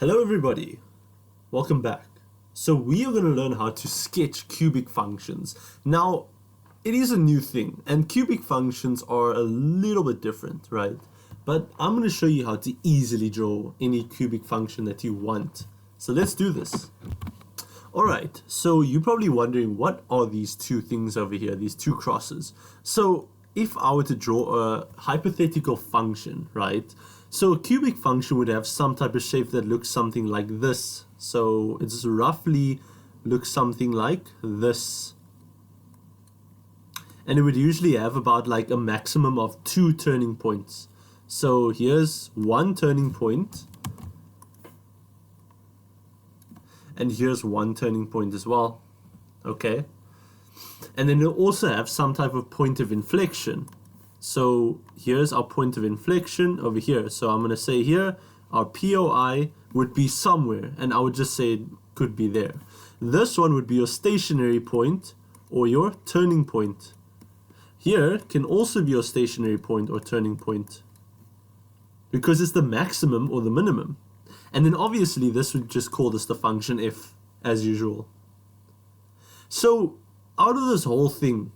Hello everybody, welcome back. So we are going to learn how to sketch cubic functions. Now, it is a new thing and cubic functions are a little bit different, right? But I'm going to show you how to easily draw any cubic function that you want. So let's do this. Alright, so you're probably wondering what are these two things over here, these two crosses. So if I were to draw a hypothetical function, right? So a cubic function would have some type of shape that looks something like this. So it's roughly looks something like this. And it would usually have about like a maximum of 2 turning points. So here's one turning point. And here's one turning point as well. Okay. And then it'll also have some type of point of inflection. So here's our point of inflection over here. So I'm going to say here, our POI would be somewhere, and I would just say it could be there. This one would be your stationary point or your turning point. Here can also be your stationary point or turning point because it's the maximum or the minimum. And then obviously this would just call this the function f as usual. So out of this whole thing,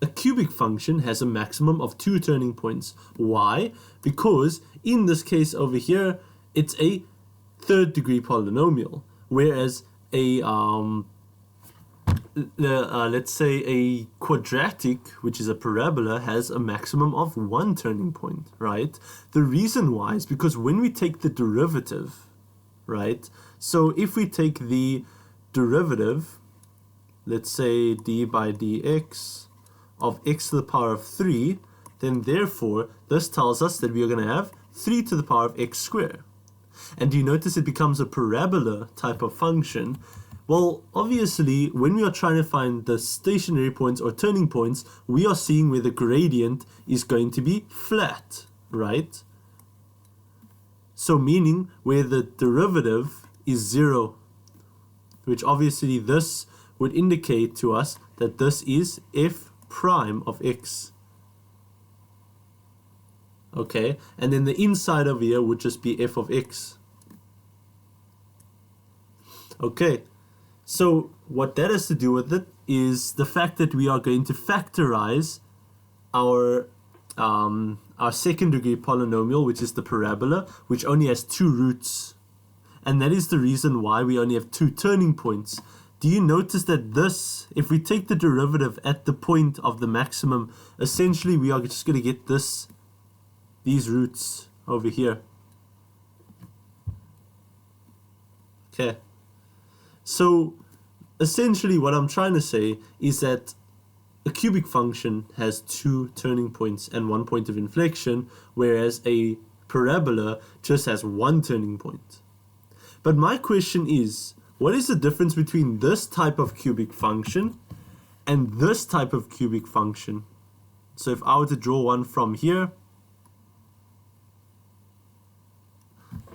a cubic function has a maximum of 2 turning points. Why? Because in this case over here, it's a third degree polynomial, whereas a let's say a quadratic, which is a parabola, has a maximum of 1 turning point, right? The reason why is because when we take the derivative, right? So if we take the derivative, let's say d by dx of x to the power of 3, then therefore this tells us that we are going to have 3 to the power of x squared. And do you notice it becomes a parabola type of function? Well, obviously when we are trying to find the stationary points or turning points, we are seeing where the gradient is going to be flat, right? So meaning where the derivative is 0, which obviously this would indicate to us that this is f prime of x. Okay, and then the inside over here would just be f of x. Okay, so what that has to do with it is the fact that we are going to factorize our second degree polynomial, which is the parabola, which only has 2 roots. And that is the reason why we only have 2 turning points. Do you notice that this, if we take the derivative at the point of the maximum, essentially we are just going to get these roots over here. Okay. So essentially what I'm trying to say is that a cubic function has 2 turning points and 1 point of inflection, whereas a parabola just has 1 turning point. But my question is, what is the difference between this type of cubic function and this type of cubic function? So if I were to draw one from here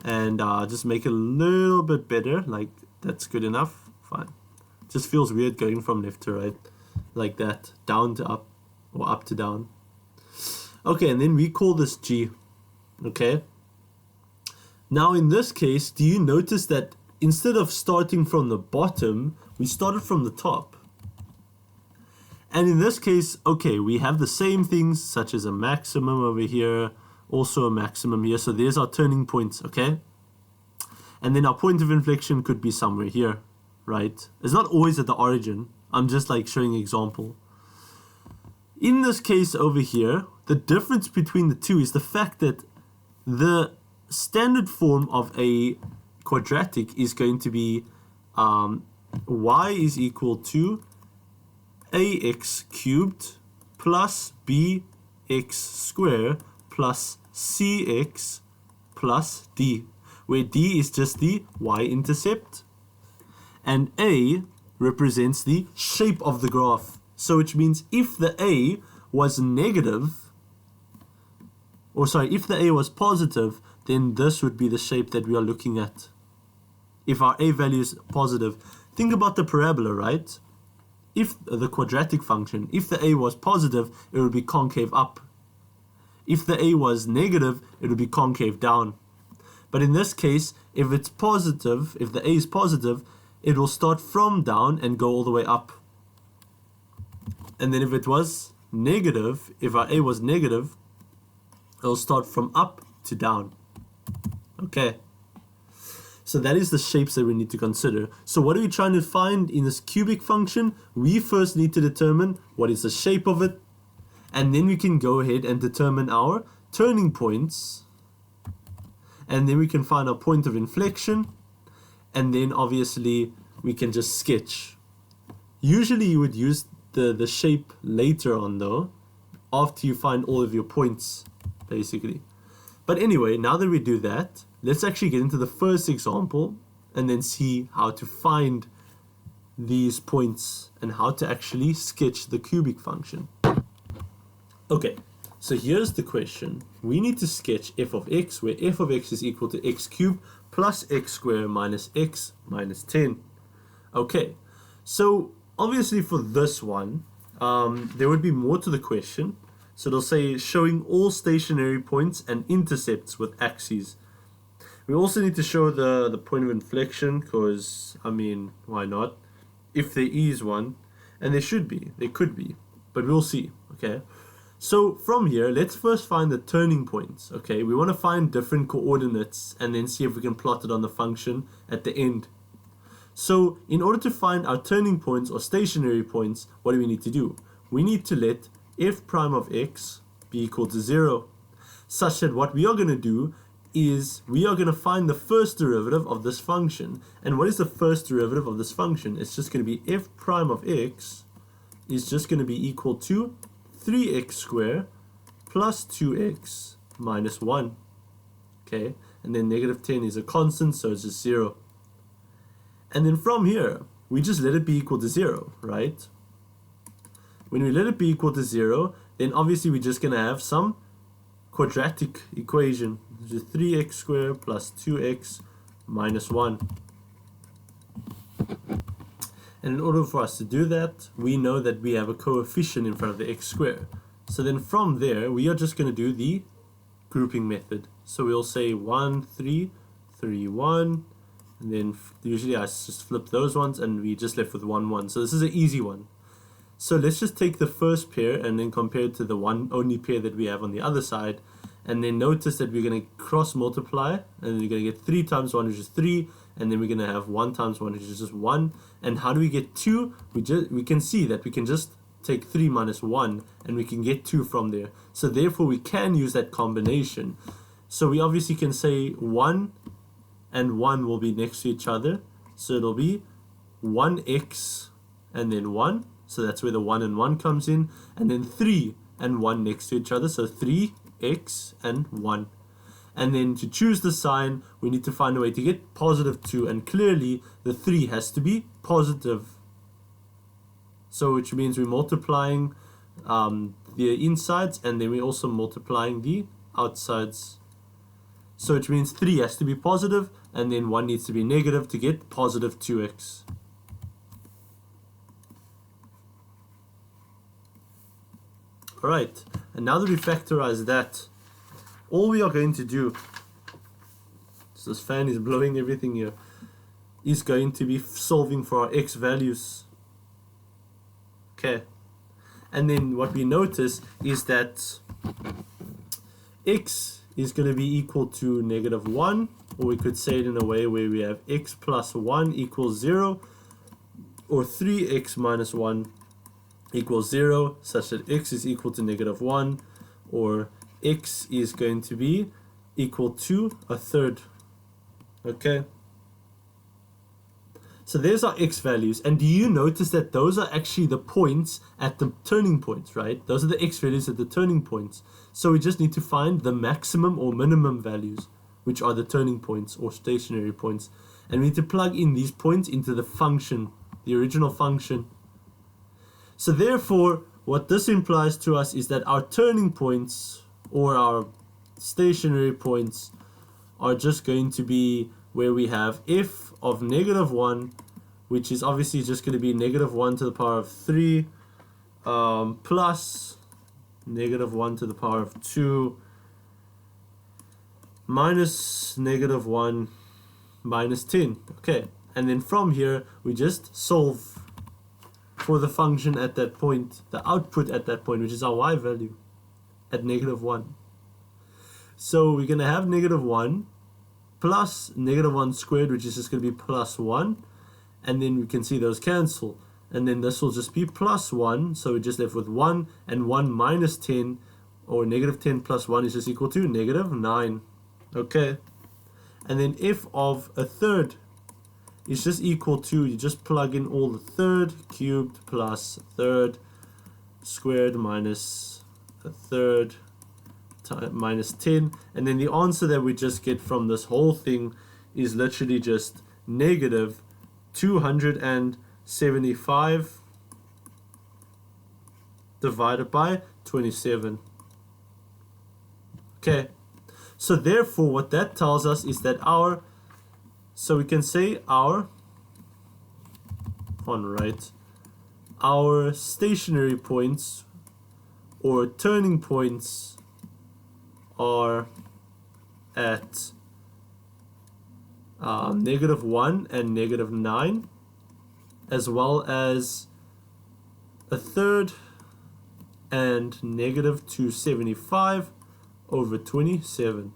and just make it a little bit better, like that's good enough, fine. It just feels weird going from left to right, like that, down to up or up to down. Okay, and then we call this G, okay? Now in this case, do you notice that instead of starting from the bottom, we started from the top? And in this case, okay, we have the same things such as a maximum over here, also a maximum here. So there's our turning points, okay? And then our point of inflection could be somewhere here, right? It's not always at the origin. I'm just like showing an example. In this case over here, the difference between the two is the fact that the standard form of a quadratic is going to be y is equal to ax cubed plus bx squared plus cx plus d, where d is just the y-intercept and a represents the shape of the graph. So which means if the a was negative, or sorry, if the a was positive, then this would be the shape that we are looking at. If our a value is positive, think about the parabola, right? If the quadratic function, if the a was positive, it would be concave up. If the a was negative, it would be concave down. But in this case, if it's positive, if the a is positive, it will start from down and go all the way up. And then if it was negative, if our a was negative, it'll start from up to down. Okay. So that is the shapes that we need to consider. So what are we trying to find in this cubic function? We first need to determine what is the shape of it, and then we can go ahead and determine our turning points, and then we can find our point of inflection, and then obviously we can just sketch. Usually you would use the shape later on though, after you find all of your points basically. But anyway, now that we do that, let's actually get into the first example and then see how to find these points and how to actually sketch the cubic function. Okay, so here's the question. We need to sketch f of x, where f of x is equal to x cubed plus x squared minus x minus 10. Okay, so obviously for this one, there would be more to the question. So it'll say showing all stationary points and intercepts with axes. We also need to show the point of inflection because, I mean, why not? If there is one, and there should be, there could be, but we'll see, okay? So from here, let's first find the turning points, okay? We want to find different coordinates and then see if we can plot it on the function at the end. So in order to find our turning points or stationary points, what do we need to do? We need to let f prime of x be equal to 0, such that what we are going to do is we are going to find the first derivative of this function. And what is the first derivative of this function? It's just going to be f prime of x is just going to be equal to 3x squared plus 2x minus 1. Okay, and then negative 10 is a constant, so it's just 0. And then from here, we just let it be equal to 0, right? When we let it be equal to 0, then obviously we're just going to have some quadratic equation, which is 3x squared plus 2x minus 1. And in order for us to do that, we know that we have a coefficient in front of the x squared. So then from there, we are just going to do the grouping method. So we'll say 1, 3, 3, 1, and then usually I just flip those ones and we just left with 1, 1. So this is an easy one. So let's just take the first pair and then compare it to the only pair that we have on the other side, and then notice that we're going to cross multiply, and we're going to get 3 times 1, which is 3, and then we're going to have 1 times 1, which is just 1. And how do we get 2? We can see that we can just take 3 minus 1 and we can get 2 from there. So therefore we can use that combination. So we obviously can say 1 and 1 will be next to each other, so it'll be 1x and then 1. So that's where the 1 and 1 comes in, and then 3 and 1 next to each other, so 3x and 1. And then to choose the sign, we need to find a way to get positive 2, and clearly the 3 has to be positive. So which means we're multiplying the insides, and then we're also multiplying the outsides. So which means 3 has to be positive, and then 1 needs to be negative to get positive 2x. Alright, and now that we factorize that, all we are going to do, so this fan is blowing everything here, is going to be solving for our x values. Okay, and then what we notice is that x is going to be equal to negative 1, or we could say it in a way where we have x plus 1 equals 0, or 3x minus 1 equals 0, such that x is equal to negative 1, or x is going to be equal to a third. Okay, so there's our x values, and do you notice that those are actually the points at the turning points, right? Those are the x values at the turning points. So we just need to find the maximum or minimum values, which are the turning points or stationary points, and we need to plug in these points into the function, the original function. So therefore, what this implies to us is that our turning points or our stationary points are just going to be where we have f of negative 1, which is obviously just going to be negative 1 to the power of 3 plus negative 1 to the power of 2 minus negative 1 minus 10. Okay, and then from here we just solve for the function at that point, the output at that point, which is our y value at negative 1. So we're going to have negative 1 plus negative 1 squared, which is just going to be plus 1, and then we can see those cancel, and then this will just be plus 1, so we're just left with 1, and 1 minus 10, or negative 10 plus 1 is just equal to negative 9. Okay, and then f of a third is just equal to, you just plug in all the third cubed plus third squared minus a third minus 10, and then the answer that we just get from this whole thing is literally just negative 275 divided by 27. Okay, so therefore what that tells us is that so we can say our stationary points or turning points are at negative 1 and negative 9, as well as a third and negative 275 over 27.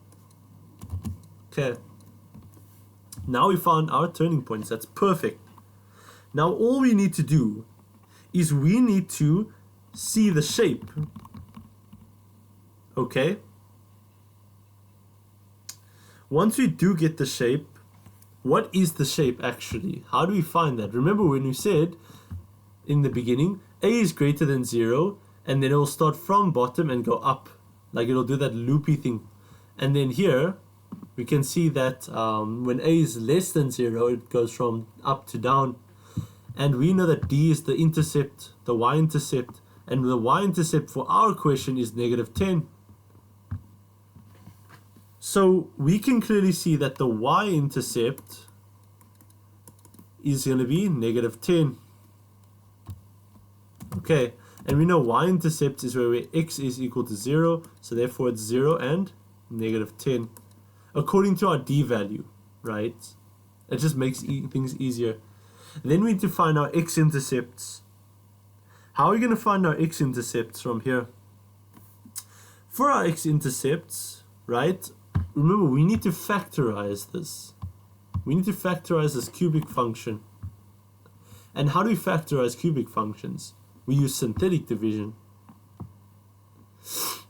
Okay, now we found our turning points. That's perfect. Now all we need to do is we need to see the shape. Okay, once we do get the shape, what is the shape actually? How do we find that? Remember when we said in the beginning, a is greater than 0, and then it will start from bottom and go up. Like it'll do that loopy thing. And then here, we can see that when a is less than 0, it goes from up to down. And we know that d is the intercept, the y-intercept. And the y-intercept for our question is negative 10. So we can clearly see that the y-intercept is going to be negative 10. Okay, and we know y-intercept is where x is equal to 0, so therefore it's 0 and negative 10. According to our d value, right? It just makes things easier. Then we need to find our x-intercepts. How are we going to find our x-intercepts from here? For our x-intercepts, right? Remember, we need to factorize this. We need to factorize this cubic function. And how do we factorize cubic functions? We use synthetic division.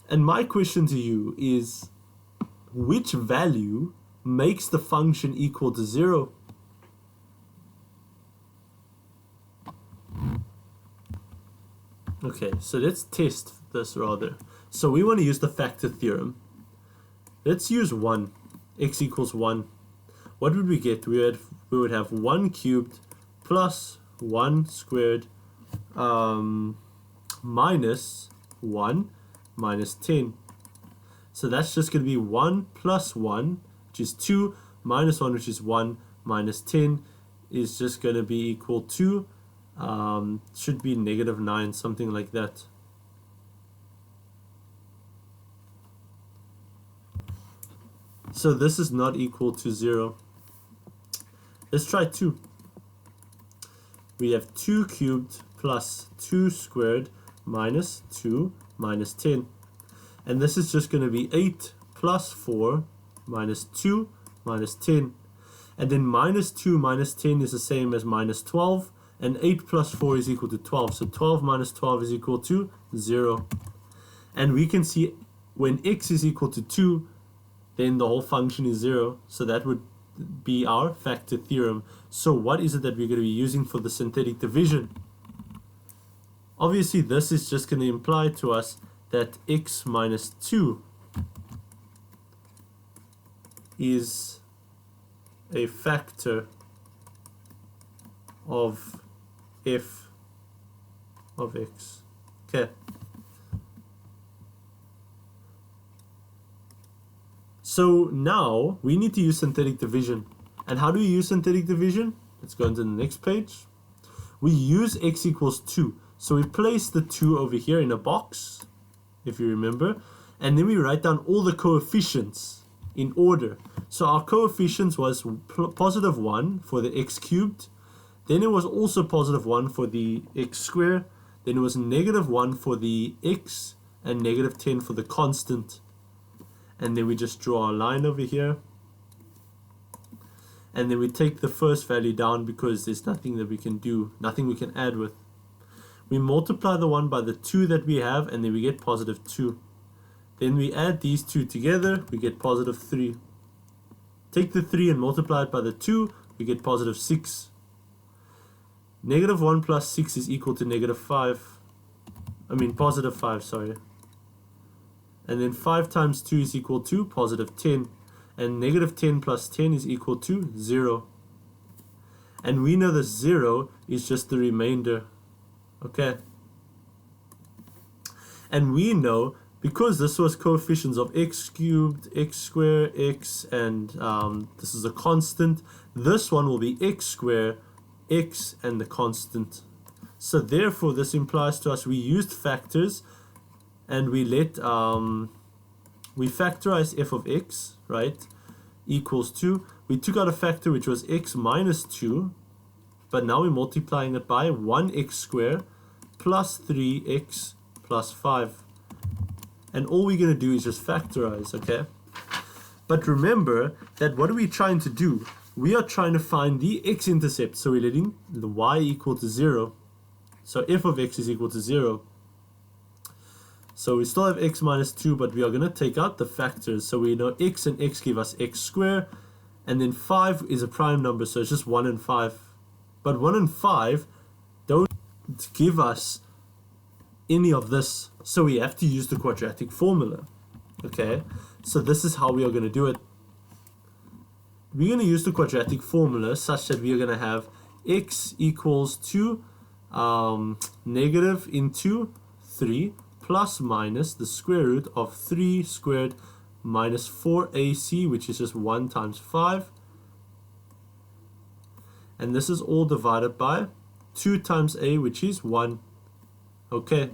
And my question to you is, which value makes the function equal to 0? Okay, so let's test this rather. So we want to use the factor theorem. Let's use 1. X equals 1. What would we get? We would have 1 cubed plus 1 squared minus 1 minus 10. So that's just going to be 1 plus 1, which is 2, minus 1, which is 1, minus 10 is just going to be equal to, should be negative 9, something like that. So this is not equal to 0. Let's try 2. We have 2 cubed plus 2 squared minus 2 minus 10. And this is just going to be 8 plus 4 minus 2 minus 10. And then minus 2 minus 10 is the same as minus 12. And 8 plus 4 is equal to 12. So 12 minus 12 is equal to 0. And we can see when x is equal to 2, then the whole function is 0. So that would be our factor theorem. So what is it that we're going to be using for the synthetic division? Obviously, this is just going to imply to us that x minus 2 is a factor of f of x. Okay. So now we need to use synthetic division. And how do we use synthetic division? Let's go into the next page. We use x equals 2. So we place the 2 over here in a box, if you remember, and then we write down all the coefficients in order. So our coefficients was positive 1 for the x cubed, then it was also positive 1 for the x squared, then it was negative 1 for the x, and negative 10 for the constant. And then we just draw our line over here. And then we take the first value down because there's nothing that we can do, nothing we can add with. We multiply the 1 by the 2 that we have, and then we get positive 2. Then we add these two together, we get positive 3. Take the 3 and multiply it by the 2, we get positive 6. Negative 1 plus 6 is equal to negative 5. Positive 5, sorry. And then 5 times 2 is equal to positive 10. And negative 10 plus 10 is equal to 0. And we know the 0 is just the remainder. Okay. And we know, because this was coefficients of x cubed, x squared, x, and this is a constant, this one will be x squared, x, and the constant. So therefore, this implies to us we used factors, and we let we factorize f of x, right, equals 2. We took out a factor which was x minus 2, but now we're multiplying it by 1x squared plus 3x plus 5. And all we're going to do is just factorize, okay? But remember that what are we trying to do? We are trying to find the x-intercept, so we're letting the y equal to 0. So f of x is equal to 0. So we still have x minus 2, but we are going to take out the factors. So we know x and x give us x squared, and then 5 is a prime number, so it's just 1 and 5. But 1 and 5 don't give us any of this, so we have to use the quadratic formula. Okay, so this is how we are going to do it. We're going to use the quadratic formula such that we are going to have x equals to negative into 3 plus minus the square root of 3 squared minus 4ac, which is just 1 times 5. And this is all divided by 2 times a, which is 1. Okay.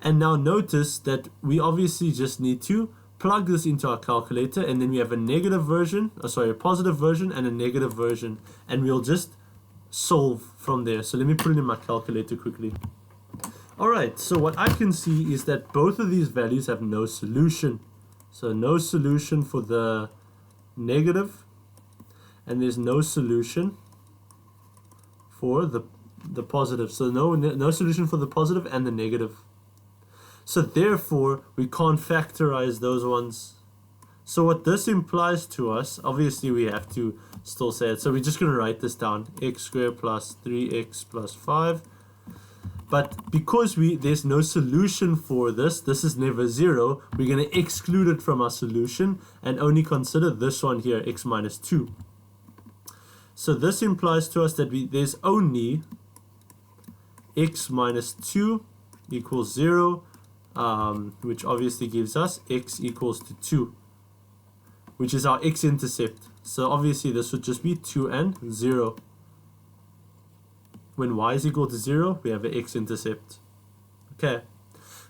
And now notice that we obviously just need to plug this into our calculator, and then we have a negative version, a positive version and a negative version, and we'll just solve from there. So let me put it in my calculator quickly. Alright, so what I can see is that both of these values have no solution. So no solution for the negative, and there's no solution for the positive. So no solution for the positive and the negative. So therefore, we can't factorize those ones. So what this implies to us, obviously we have to still say it. So we're just going to write this down. X squared plus 3x plus 5. But because there's no solution for this is never 0, we're going to exclude it from our solution and only consider this one here, x minus 2. So this implies to us that there's only x minus 2 equals 0, which obviously gives us x equals to 2, which is our x-intercept. So obviously this would just be 2 and 0. When y is equal to 0, we have an x-intercept. Okay,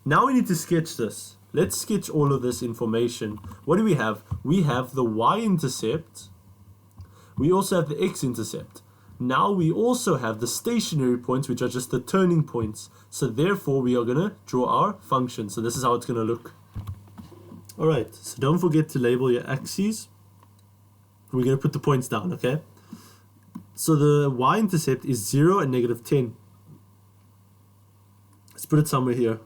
now we need to sketch this. Let's sketch all of this information. What do we have? We have the y-intercept. We also have the x-intercept. Now we also have the stationary points, which are just the turning points. So therefore, we are going to draw our function. So this is how it's going to look. Alright, so don't forget to label your axes. We're going to put the points down, okay? So the y-intercept is 0 and negative 10. Let's put it somewhere here.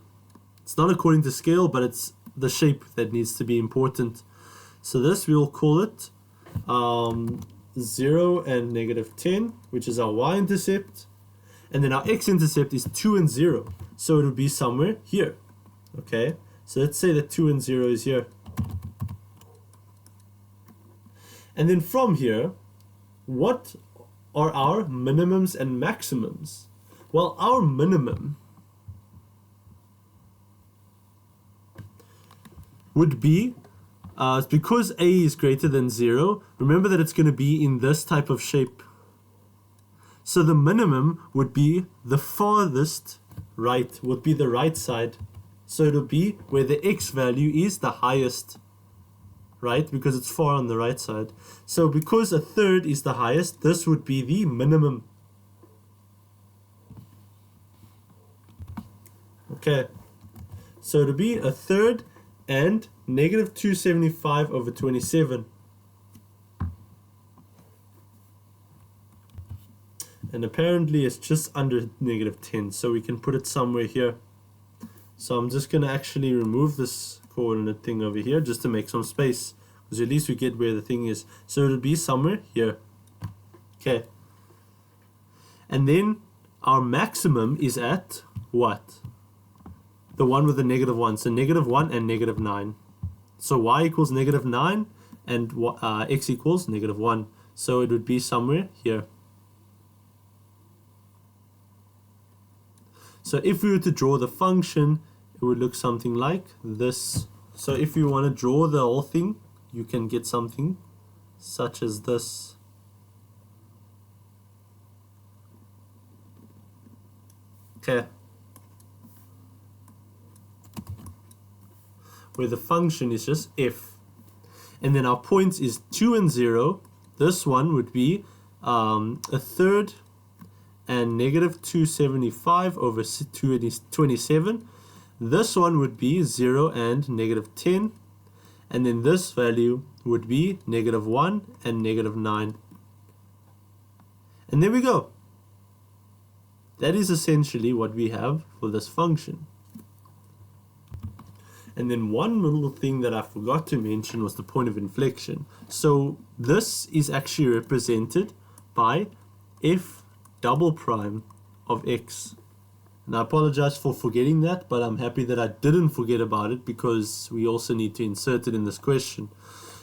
It's not according to scale, but it's the shape that needs to be important. So this we'll call it 0 and negative 10, which is our y-intercept. And then our x-intercept is 2 and 0. So it will be somewhere here. Okay, so let's say that 2 and 0 is here. And then from here, what are our minimums and maximums? Well, our minimum would be, because a is greater than 0, remember that it's going to be in this type of shape. So the minimum would be the farthest right, would be the right side. So it'll be where the x value is the highest, right? Because it's far on the right side. So because a third is the highest, this would be the minimum. Okay, so to be a third and negative 275 over 27. And apparently it's just under negative 10, so we can put it somewhere here. So I'm just going to actually remove this coordinate thing over here just to make some space, because at least we get where the thing is. So it'll be somewhere here. Okay. And then our maximum is at what? The one with the negative 1. So negative 1 and negative 9. So y equals negative 9 and x equals negative 1. So it would be somewhere here. So if we were to draw the function, it would look something like this. So if you want to draw the whole thing, you can get something such as this. Okay. Where the function is just f. And then our points is 2 and 0. This one would be a third and negative 275 over 27. This one would be 0 and negative 10. And then this value would be negative 1 and negative 9. And there we go. That is essentially what we have for this function. And then one little thing that I forgot to mention was the point of inflection. So this is actually represented by f double prime of x. And I apologize for forgetting that, but I'm happy that I didn't forget about it, because we also need to insert it in this question.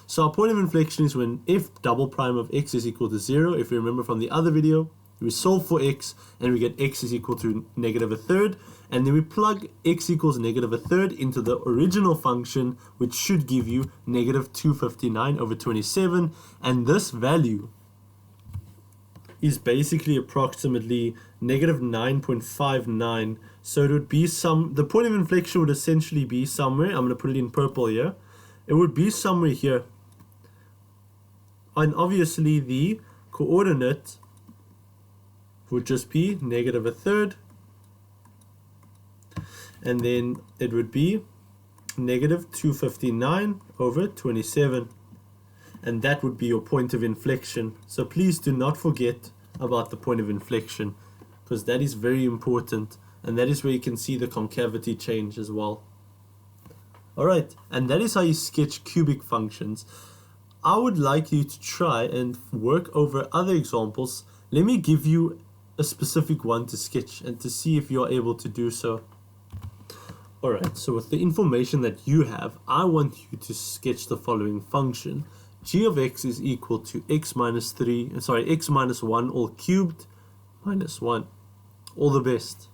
So our point of inflection is when f double prime of x is equal to 0. If you remember from the other video, we solve for x and we get x is equal to negative a third, and then we plug x equals negative a third into the original function, which should give you negative 259 over 27, and this value is basically approximately negative 9.59. So it would be the point of inflection would essentially be somewhere, I'm going to put it in purple here, it would be somewhere here. And obviously the coordinate would just be negative a third, and then it would be negative 259 over 27, and that would be your point of inflection. So please do not forget about the point of inflection, because that is very important, and that is where you can see the concavity change as well. Alright, and that is how you sketch cubic functions. I would like you to try and work over other examples. Let me give you a specific one to sketch and to see if you're able to do so. Alright, so with the information that you have, I want you to sketch the following function. G of x is equal to x minus 1 all cubed minus 1. All the best.